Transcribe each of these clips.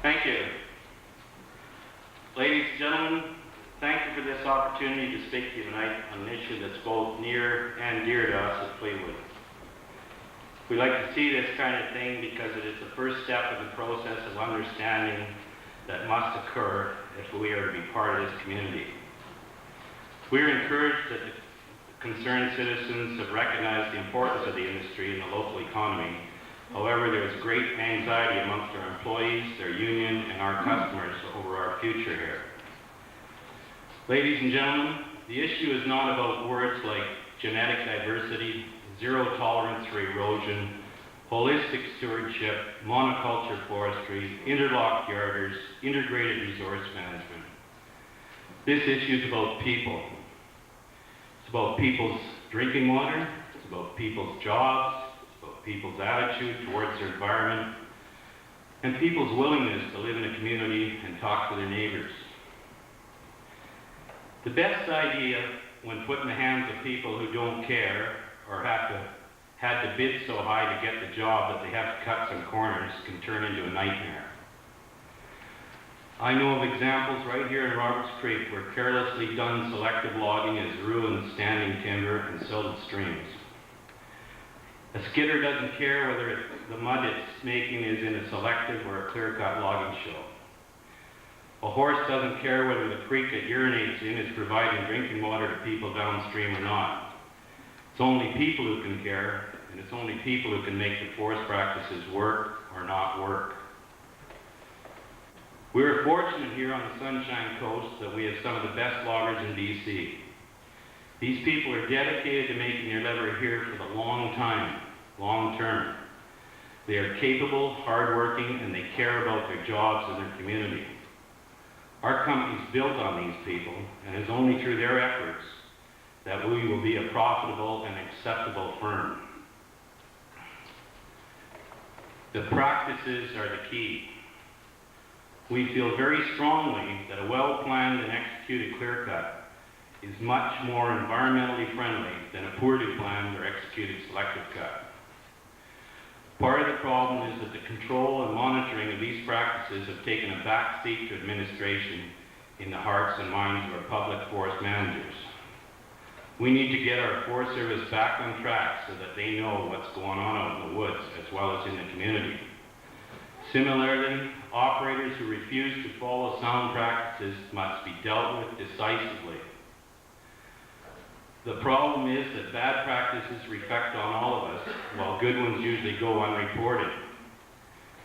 Thank you. Ladies and gentlemen, thank you for this opportunity to speak to you tonight on an issue that's both near and dear to us at Fleetwood. We like to see this kind of thing because it is the first step in the process of understanding that must occur if we are to be part of this community. We are encouraged that the concerned citizens have recognized the importance of the industry in the local economy. However, there is great anxiety amongst our employees, their union, and our customers over our future here. Ladies and gentlemen, the issue is not about words like genetic diversity, zero tolerance for erosion, holistic stewardship, monoculture forestry, interlocked yarders, integrated resource management. This issue is about people. It's about people's drinking water, it's about people's jobs, people's attitude towards their environment, and people's willingness to live in a community and talk to their neighbors. The best idea, when put in the hands of people who don't care or had to bid so high to get the job that they have to cut some corners, can turn into a nightmare. I know of examples right here in Roberts Creek where carelessly done selective logging has ruined standing timber and silted streams. A skidder doesn't care whether the mud it's making is in a selective or a clear-cut logging show. A horse doesn't care whether the creek it urinates in is providing drinking water to people downstream or not. It's only people who can care, and it's only people who can make the forest practices work or not work. We are fortunate here on the Sunshine Coast that we have some of the best loggers in BC. These people are dedicated to making their living here for the long time, long term. They are capable, hardworking, and they care about their jobs and their community. Our company is built on these people, and it's only through their efforts that we will be a profitable and acceptable firm. The practices are the key. We feel very strongly that a well-planned and executed clear-cut is much more environmentally friendly than a poorly planned or executed selective cut. Part of the problem is that the control and monitoring of these practices have taken a back seat to administration in the hearts and minds of our public forest managers. We need to get our Forest Service back on track so that they know what's going on out in the woods as well as in the community. Similarly, operators who refuse to follow sound practices must be dealt with decisively. The problem is that bad practices reflect on all of us, while good ones usually go unreported.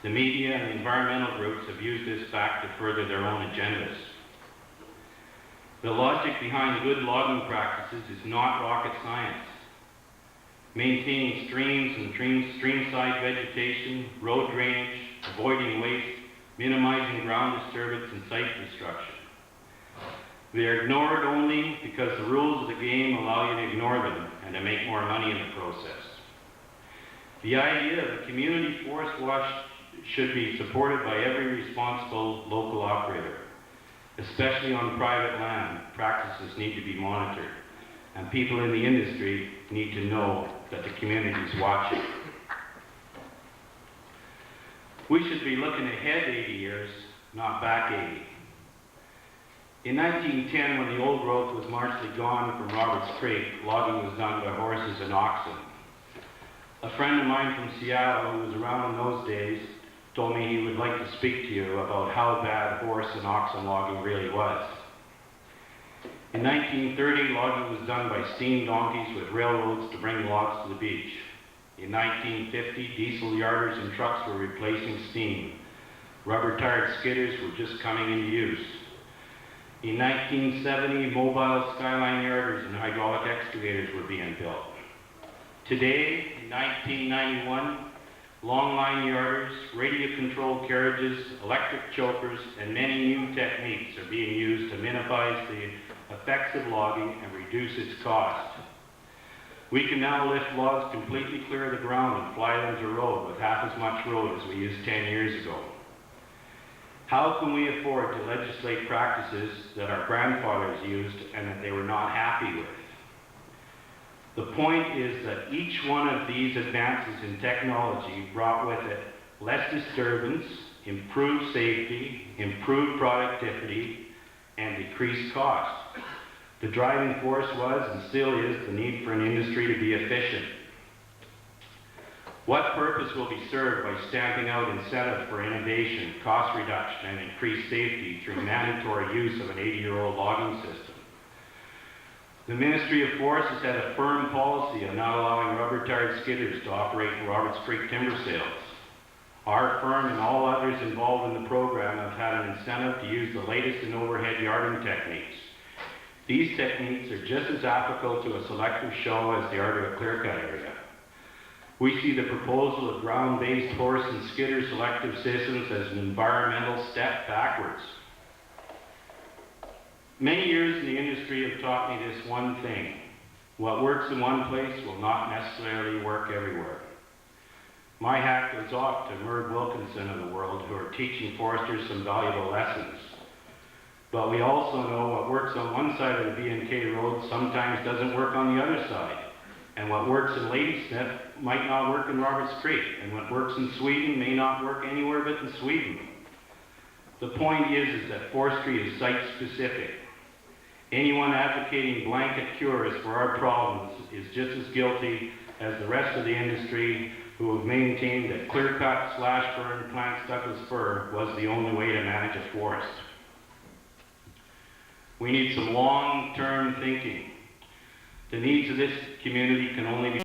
The media and the environmental groups have used this fact to further their own agendas. The logic behind good logging practices is not rocket science. Maintaining streams and streamside vegetation, road drainage, avoiding waste, minimizing ground disturbance and site destruction. They are ignored only because the rules of the game allow you to ignore them and to make more money in the process. The idea of a community forest watch should be supported by every responsible local operator. Especially on private land, practices need to be monitored, and people in the industry need to know that the community is watching. We should be looking ahead 80 years, not back 80. In 1910, when the old growth was largely gone from Roberts Creek, logging was done by horses and oxen. A friend of mine from Seattle, who was around in those days, told me he would like to speak to you about how bad horse and oxen logging really was. In 1930, logging was done by steam donkeys with railroads to bring logs to the beach. In 1950, diesel yarders and trucks were replacing steam. Rubber-tired skidders were just coming into use. In 1970, mobile skyline yarders and hydraulic excavators were being built. Today, in 1991, long line yarders, radio-controlled carriages, electric chokers, and many new techniques are being used to minimize the effects of logging and reduce its cost. We can now lift logs completely clear of the ground and fly them to road with half as much road as we used 10 years ago. How can we afford to legislate practices that our grandfathers used and that they were not happy with? The point is that each one of these advances in technology brought with it less disturbance, improve safety, improve productivity, and decrease cost. The driving force was and still is the need for an industry to be efficient. What purpose will be served by stamping out incentive for innovation, cost reduction, and increased safety through mandatory use of an 80-year-old logging system? The Ministry of Forests has had a firm policy of not allowing rubber-tired skidders to operate in Roberts Creek timber sales. Our firm and all others involved in the program have had an incentive to use the latest in overhead yarding techniques. These techniques are just as applicable to a selective show as they are to a clear-cut area. We see the proposal of ground-based horse and skidder selective systems as an environmental step backwards. Many years in the industry have taught me this one thing: what works in one place will not necessarily work everywhere. My hat goes off to Merv Wilkinson of the world, who are teaching foresters some valuable lessons. But we also know what works on one side of the B&K road sometimes doesn't work on the other side. And what works in Ladysmith might not work in Roberts Creek, and what works in Sweden may not work anywhere but in Sweden. The point is that forestry is site-specific. Anyone advocating blanket cures for our problems is just as guilty as the rest of the industry, who have maintained that clear-cut, slash-burn, plant Douglas fir was the only way to manage a forest. We need some long-term thinking. The needs of this community can only be